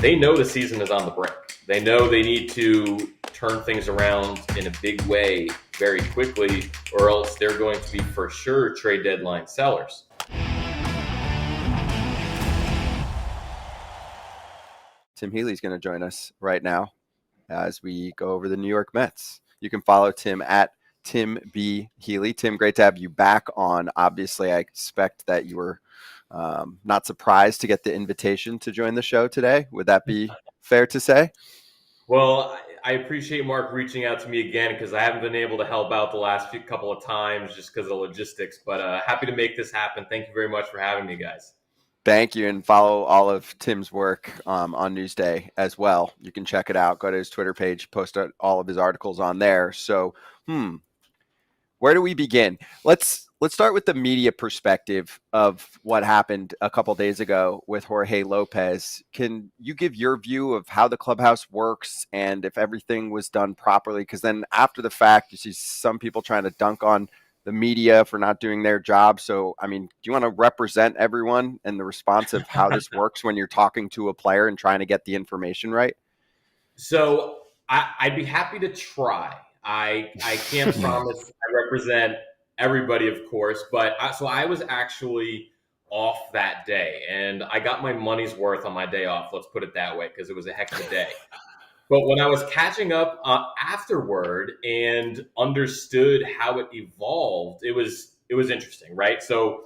they know the season is on the brink. They know they need to turn things around in a big way very quickly, or else they're going to be for sure trade deadline sellers. Tim Healey is going to join us right now as we go over the New York Mets. You can follow Tim at Tim B. Healey. Tim, great to have you back on. Obviously, I expect that you were not surprised to get the invitation to join the show today. Would that be fair to say? Well, I appreciate Mark reaching out to me again because I haven't been able to help out the last couple of times just because of logistics, but happy to make this happen. Thank you very much for having me, guys. Thank you, and follow all of Tim's work on Newsday as well. You can check it out. Go to his Twitter page, post all of his articles on there. So, where do we begin? Let's start with the media perspective of what happened a couple days ago with Jorge Lopez. Can you give your view of how the clubhouse works and if everything was done properly? Because then after the fact, you see some people trying to dunk on the media for not doing their job. So, I mean, do you want to represent everyone and the response of how this works when you're talking to a player and trying to get the information right? So I'd be happy to try. I can't promise I represent everybody, of course, but I was actually off that day, and I got my money's worth on my day off. Let's put it that way, because it was a heck of a day. But when I was catching up afterward and understood how it evolved, it was interesting, right? So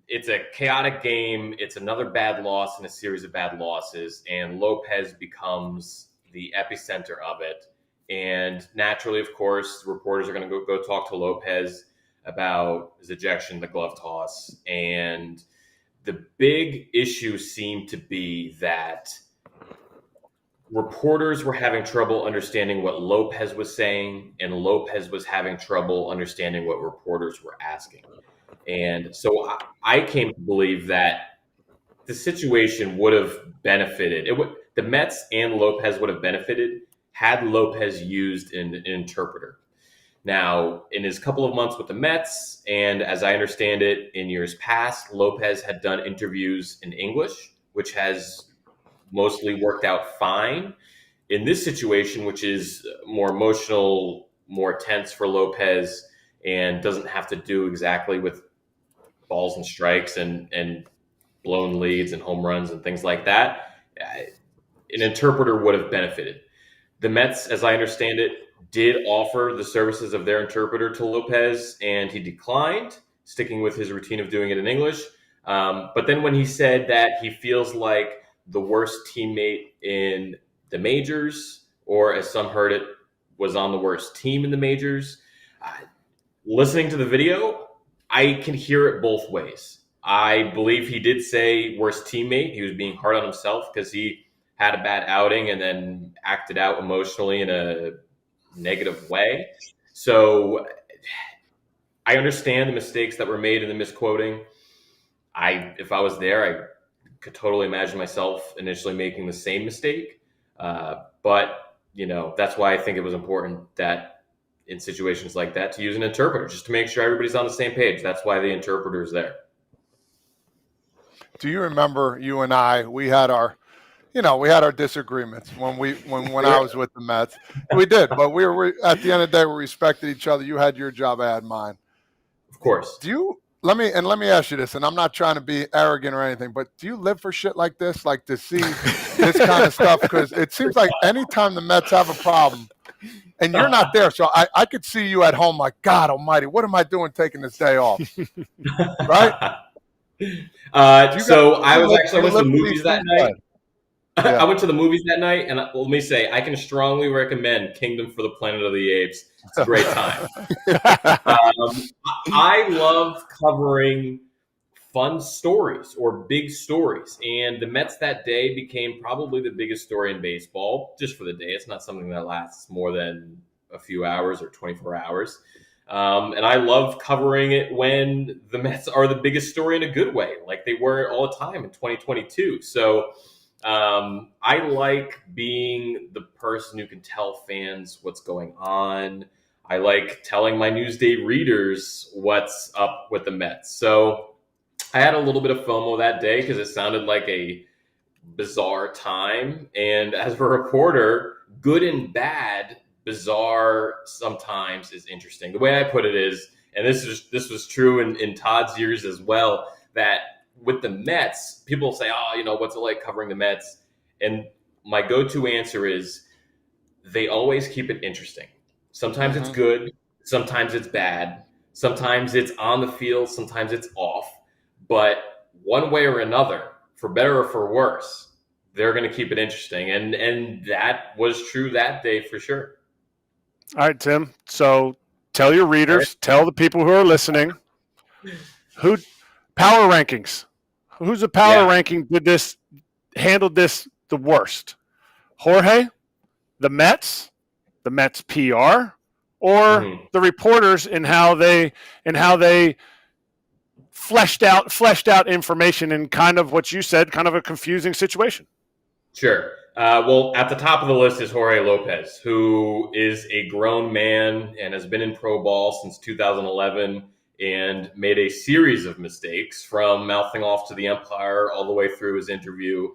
it's a chaotic game. It's another bad loss in a series of bad losses, and Lopez becomes the epicenter of it. And naturally, of course, reporters are going to go talk to Lopez about his ejection, the glove toss. And the big issue seemed to be that reporters were having trouble understanding what Lopez was saying, and Lopez was having trouble understanding what reporters were asking. And so I came to believe that the situation would have benefited. The Mets and Lopez would have benefited had Lopez used an interpreter. Now, in his couple of months with the Mets, and as I understand it, in years past, Lopez had done interviews in English, which has mostly worked out fine. In this situation, which is more emotional, more tense for Lopez, and doesn't have to do exactly with balls and strikes and blown leads and home runs and things like that, an interpreter would have benefited. The Mets, as I understand it, did offer the services of their interpreter to Lopez, and he declined, sticking with his routine of doing it in English. But then when he said that he feels like the worst teammate in the majors, or as some heard it, was on the worst team in the majors, listening to the video, I can hear it both ways. I believe he did say worst teammate. He was being hard on himself because he had a bad outing and then acted out emotionally in a negative way. So I understand the mistakes that were made in the misquoting. If I was there, I could totally imagine myself initially making the same mistake. But, that's why I think it was important that in situations like that to use an interpreter, just to make sure everybody's on the same page. That's why the interpreter is there. Do you remember you and I, we had our disagreements when I was with the Mets. We did, but we were at the end of the day, we respected each other. You had your job, I had mine. Of course. Let me ask you this, and I'm not trying to be arrogant or anything, but do you live for shit like this, like to see this kind of stuff? Because it seems like anytime the Mets have a problem, and you're not there, so I could see you at home like, God almighty, what am I doing taking this day off? Right? So I went to the movies that night. Yeah. I went to the movies that night, and let me say, I can strongly recommend Kingdom for the Planet of the Apes. It's a great time. I love covering fun stories or big stories, and the Mets that day became probably the biggest story in baseball, just for the day. It's not something that lasts more than a few hours or 24 hours. And I love covering it when the Mets are the biggest story in a good way, like they were all the time in 2022. So I like being the person who can tell fans what's going on. I like telling my Newsday readers what's up with the Mets. So I had a little bit of FOMO that day because it sounded like a bizarre time. And as a reporter, good and bad, bizarre sometimes is interesting. The way I put it is, and this was true in Todd's years as well, that with the Mets, people say, oh, what's it like covering the Mets? And my go-to answer is they always keep it interesting. Sometimes it's good, sometimes it's bad, sometimes it's on the field, sometimes it's off. But one way or another, for better or for worse, they're going to keep it interesting. And that was true that day for sure. All right, Tim. So tell your readers, tell the people who are listening, who power rankings. Who's the power ranking handled this the worst? Jorge, the Mets PR, or the reporters in how they fleshed out information in kind of what you said, kind of a confusing situation? Sure. Well, at the top of the list is Jorge Lopez, who is a grown man and has been in pro ball since 2011 and made a series of mistakes, from mouthing off to the umpire all the way through his interview.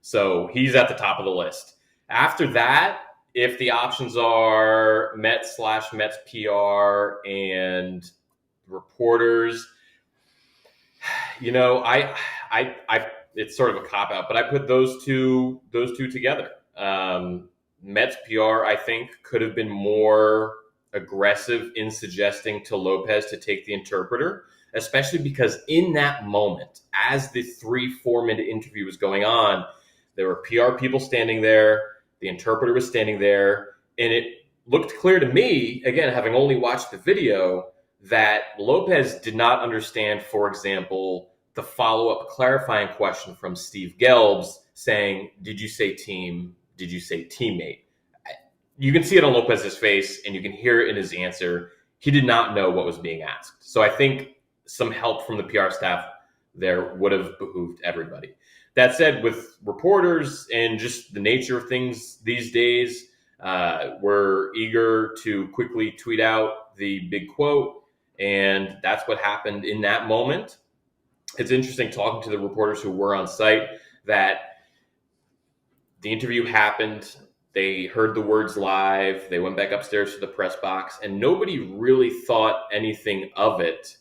So he's at the top of the list. After that, if the options are Mets/Mets PR and reporters, it's sort of a cop out, but I put those two together. Mets PR, I think, could have been more aggressive in suggesting to Lopez to take the interpreter, especially because in that moment, as the 3-4 minute interview was going on, there were PR people standing there, the interpreter was standing there, and it looked clear to me, again, having only watched the video, that Lopez did not understand, for example, the follow-up clarifying question from Steve Gelbs saying, did you say team? Did you say teammate? You can see it on Lopez's face, and you can hear it in his answer. He did not know what was being asked. So I think some help from the PR staff there would have behooved everybody. That said, with reporters and just the nature of things these days, we're eager to quickly tweet out the big quote, and that's what happened in that moment. It's interesting talking to the reporters who were on site that the interview happened. They heard the words live. They went back upstairs to the press box, and nobody really thought anything of it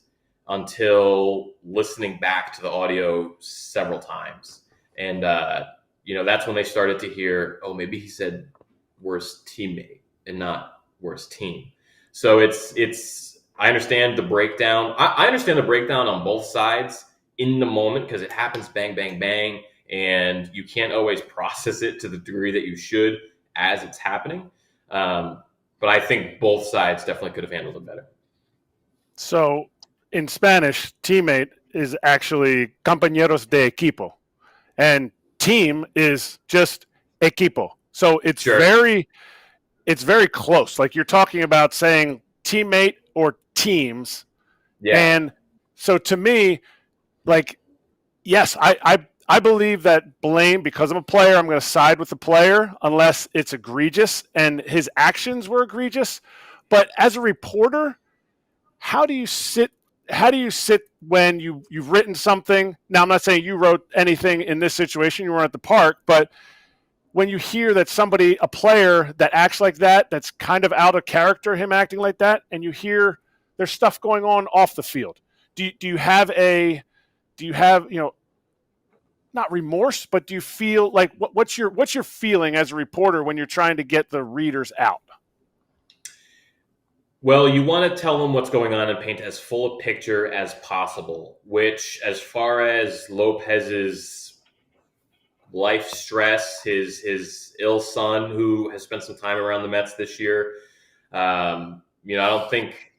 until listening back to the audio several times. And, that's when they started to hear, oh, maybe he said worst teammate and not worst team. So I understand the breakdown. I understand the breakdown on both sides in the moment, because it happens bang, bang, bang, and you can't always process it to the degree that you should as it's happening. But I think both sides definitely could have handled it better. So in Spanish, teammate is actually compañeros de equipo, and team is just equipo. So it's it's very close. Like, you're talking about saying teammate or teams. Yeah. And so to me, like, yes, I believe that blame, because I'm a player, I'm going to side with the player unless it's egregious, and his actions were egregious. But as a reporter, how do you sit when you've written something? Now, I'm not saying you wrote anything in this situation, you weren't at the park, but when you hear that a player that acts like that, that's kind of out of character, him acting like that, and you hear there's stuff going on off the field, do you have not remorse, but do you feel like what's your feeling as a reporter when you're trying to get the readers out? Well, you want to tell them what's going on and paint as full a picture as possible, which, as far as Lopez's life stress, his ill son who has spent some time around the Mets this year, I don't think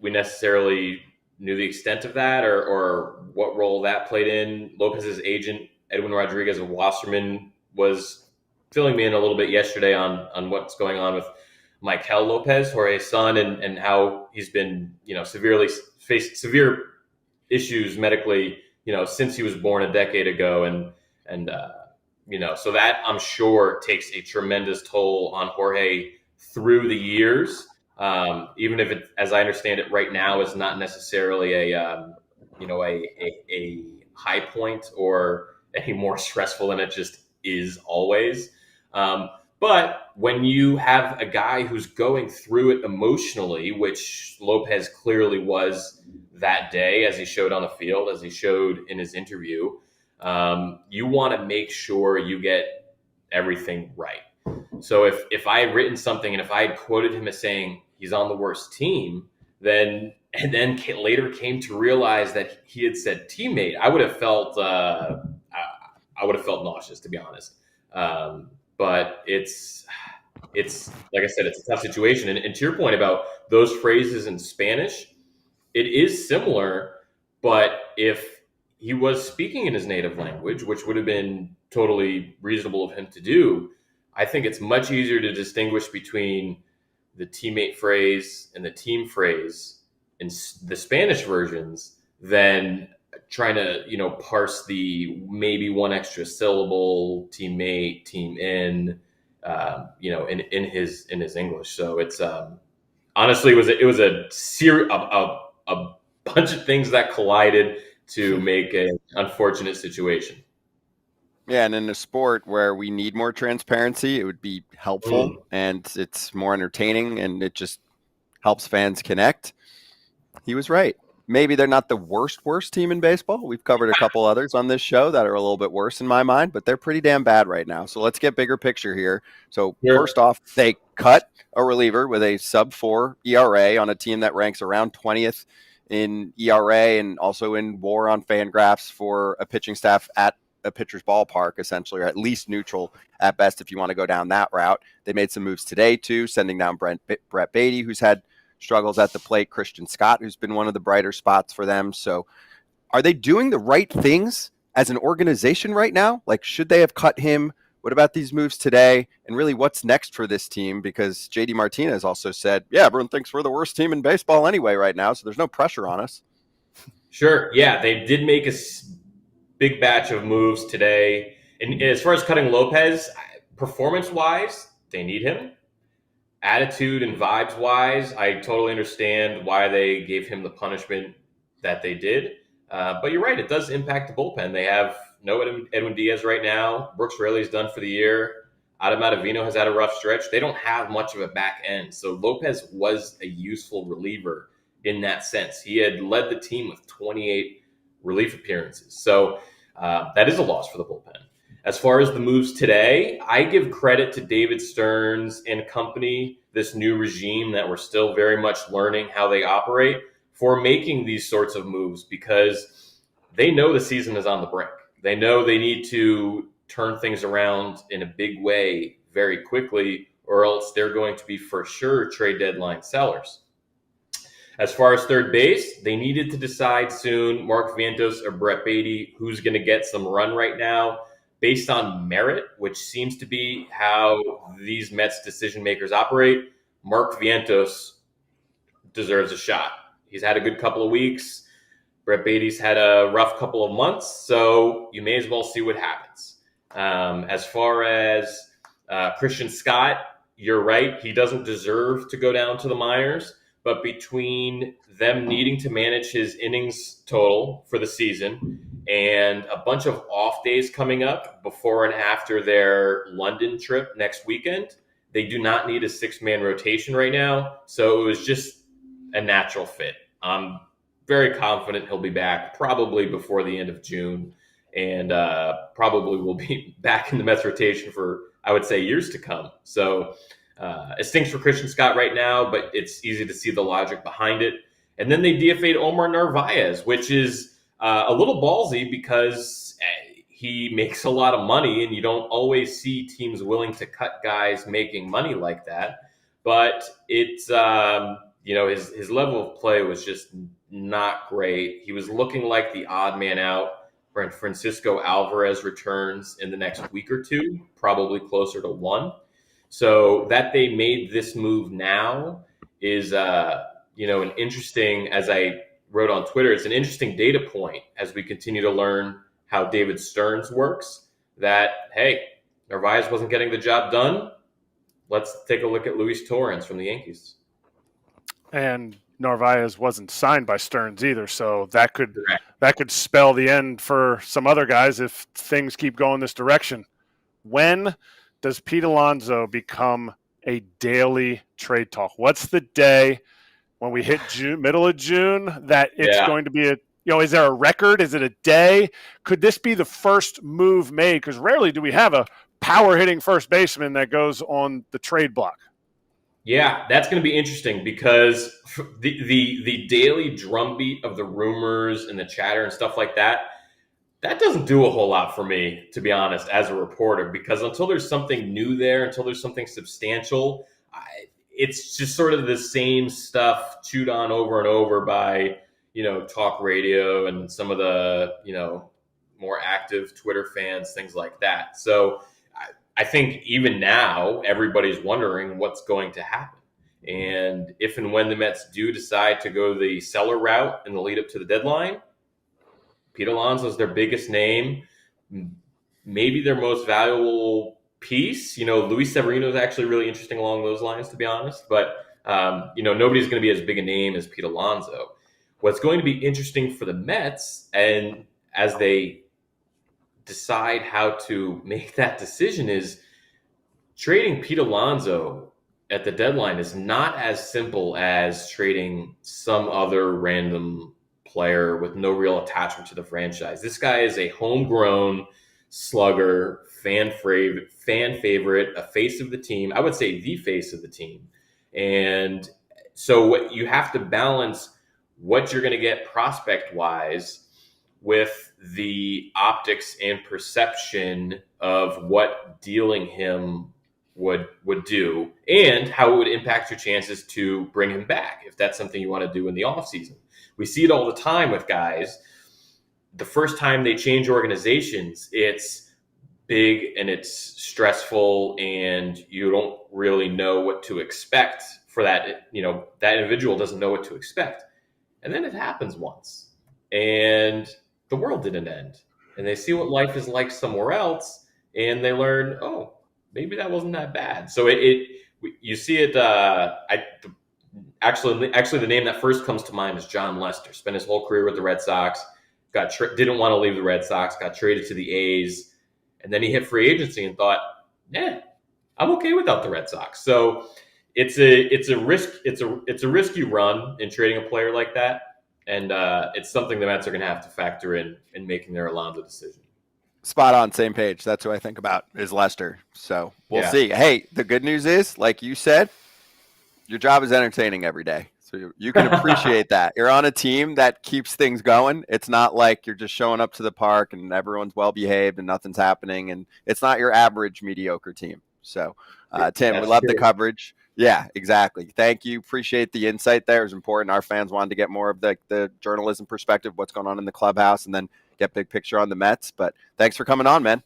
we necessarily knew the extent of that or what role that played in. Lopez's agent, Edwin Rodriguez of Wasserman, was filling me in a little bit yesterday on what's going on with Michael Lopez, Jorge's son, and how he's been, faced severe issues medically, since he was born a decade ago. And so that, I'm sure, takes a tremendous toll on Jorge through the years. Even if it, as I understand it right now, is not necessarily a high point or any more stressful than it just is always. But when you have a guy who's going through it emotionally, which Lopez clearly was that day, as he showed on the field, as he showed in his interview, you want to make sure you get everything right. So if I had written something and if I had quoted him as saying he's on the worst team, then later came to realize that he had said teammate, I would have felt nauseous, to be honest. But it's like I said, it's a tough situation. And to your point about those phrases in Spanish, it is similar. But if he was speaking in his native language, which would have been totally reasonable of him to do, I think it's much easier to distinguish between the teammate phrase and the team phrase in the Spanish versions than trying to, parse the maybe one extra syllable, teammate, team in, in his English. So it's honestly it was a bunch of things that collided to make an unfortunate situation. Yeah, and in a sport where we need more transparency, it would be helpful, and it's more entertaining, and it just helps fans connect. He was right. Maybe they're not the worst team in baseball. We've covered a couple others on this show that are a little bit worse in my mind, but they're pretty damn bad right now. So let's get bigger picture here. So First off, they cut a reliever with a sub-4 ERA on a team that ranks around 20th in ERA and also in WAR on Fangraphs for a pitching staff at a pitcher's ballpark, essentially, or at least neutral at best if you want to go down that route. They made some moves today, too, sending down Brett Beatty, who's had struggles at the plate, Christian Scott, who's been one of the brighter spots for them. So are they doing the right things as an organization right now? Like, should they have cut him? What about these moves today? And really, what's next for this team? Because JD Martinez also said, yeah, everyone thinks we're the worst team in baseball anyway right now, so there's no pressure on us. Sure. Yeah, they did make a big batch of moves today. And as far as cutting Lopez, performance-wise, they need him. Attitude and vibes-wise, I totally understand why they gave him the punishment that they did. But you're right, it does impact the bullpen. They have no Edwin Diaz right now. Brooks Raley's done for the year. Adam Ottavino has had a rough stretch. They don't have much of a back end. So Lopez was a useful reliever in that sense. He had led the team with 28 relief appearances. So that is a loss for the bullpen. As far as the moves today, I give credit to David Stearns and company, this new regime that we're still very much learning how they operate, for making these sorts of moves because they know the season is on the brink. They know they need to turn things around in a big way very quickly, or else they're going to be for sure trade deadline sellers. As far as third base, they needed to decide soon, Mark Vientos or Brett Beatty, who's going to get some run right now based on merit, which seems to be how these Mets decision makers operate. Mark Vientos deserves a shot. He's had a good couple of weeks. Brett Beatty's had a rough couple of months, so you may as well see what happens. As far as Christian Scott, you're right. He doesn't deserve to go down to the minors. But between them needing to manage his innings total for the season and a bunch of off days coming up before and after their London trip next weekend, they do not need a 6-man rotation right now. So it was just a natural fit. I'm very confident he'll be back probably before the end of June and probably will be back in the Mets rotation for, I would say, years to come. So it stinks for Christian Scott right now, but it's easy to see the logic behind it. And then they DFA'd Omar Narvaez, which is a little ballsy because he makes a lot of money, and you don't always see teams willing to cut guys making money like that. But it's, his level of play was just not great. He was looking like the odd man out when Francisco Alvarez returns in the next week or two, probably closer to 1. So that they made this move now is, an interesting, as I wrote on Twitter, it's an interesting data point as we continue to learn how David Stearns works, that, hey, Narvaez wasn't getting the job done. Let's take a look at Luis Torrens from the Yankees. And Narvaez wasn't signed by Stearns either, so that could spell the end for some other guys if things keep going this direction. When does Pete Alonso become a daily trade talk? What's the day when we hit June, middle of June, that it's going to be is there a record? Is it a day? Could this be the first move made? Because rarely do we have a power hitting first baseman that goes on the trade block. Yeah, that's going to be interesting because the daily drumbeat of the rumors and the chatter and stuff like that doesn't do a whole lot for me, to be honest, as a reporter, because until there's something new there, until there's something substantial, it's just sort of the same stuff chewed on over and over by, talk radio and some of the, more active Twitter fans, things like that. So I think even now, everybody's wondering what's going to happen. And if and when the Mets do decide to go the seller route in the lead up to the deadline, Pete Alonso is their biggest name, maybe their most valuable piece. Luis Severino is actually really interesting along those lines, to be honest. But, nobody's going to be as big a name as Pete Alonso. What's going to be interesting for the Mets, and as they decide how to make that decision, is trading Pete Alonso at the deadline is not as simple as trading some other random player with no real attachment to the franchise. This guy is a homegrown slugger, fan favorite, a face of the team. I would say the face of the team. And so what you have to balance what you're going to get prospect-wise with the optics and perception of what dealing him would do, and how it would impact your chances to bring him back if that's something you want to do in the offseason. We see it all the time with guys. The first time they change organizations, it's big and it's stressful, and you don't really know what to expect for that. That individual doesn't know what to expect. And then it happens once, and the world didn't end. And they see what life is like somewhere else, and they learn, oh, maybe that wasn't that bad. So you see it. Actually, the name that first comes to mind is John Lester. Spent his whole career with the Red Sox. Didn't want to leave the Red Sox. Got traded to the A's, and then he hit free agency and thought, "Yeah, I'm okay without the Red Sox." So it's a risk. It's a risky run in trading a player like that, and it's something the Mets are going to have to factor in making their Alonso decision. Spot on, same page. That's who I think about is Lester. So we'll see. Hey, the good news is, like you said, your job is entertaining every day. So you can appreciate that. You're on a team that keeps things going. It's not like you're just showing up to the park and everyone's well-behaved and nothing's happening. And it's not your average mediocre team. So, Tim, we love the coverage. Yeah, exactly. Thank you. Appreciate the insight there. It was important. Our fans wanted to get more of the journalism perspective, what's going on in the clubhouse, and then get big picture on the Mets. But thanks for coming on, man.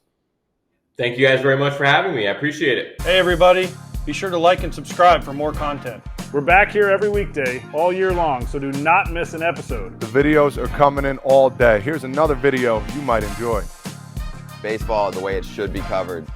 Thank you guys very much for having me. I appreciate it. Hey, everybody. Be sure to like and subscribe for more content. We're back here every weekday, all year long, so do not miss an episode. The videos are coming in all day. Here's another video you might enjoy. Baseball the way it should be covered.